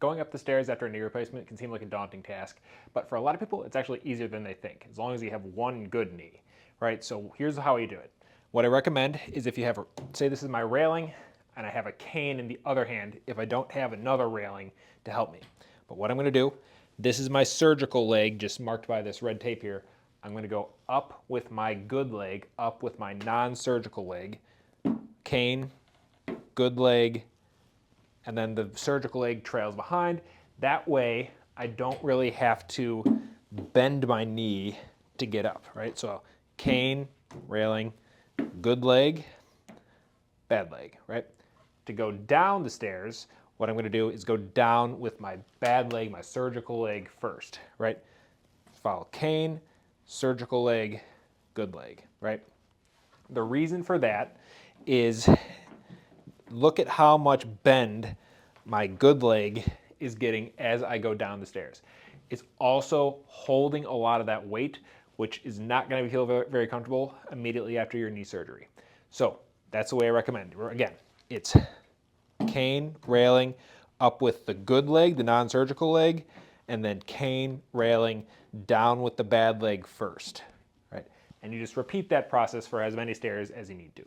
Going up the stairs after a knee replacement can seem like a daunting task, but for a lot of people, it's actually easier than they think, as long as you have one good knee, right? So here's how you do it. What I recommend is if you have, say this is my railing, and I have a cane in the other hand, if I don't have another railing to help me. But what I'm gonna do, this is my surgical leg, just marked by this red tape here. I'm gonna go up with my good leg, up with my non-surgical leg, cane, good leg, and then the surgical leg trails behind. That way, I don't really have to bend my knee to get up, right? So cane, railing, good leg, bad leg, right? To go down the stairs, what I'm gonna do is go down with my bad leg, my surgical leg first, right? Follow cane, surgical leg, good leg, right? The reason for that is look at how much bend my good leg is getting as I go down the stairs. It's also holding a lot of that weight, which is not going to feel very comfortable immediately after your knee surgery. So that's the way I recommend. Again, it's cane, railing, up with the good leg, the non-surgical leg, and then cane, railing, down with the bad leg first, right? And you just repeat that process for as many stairs as you need to.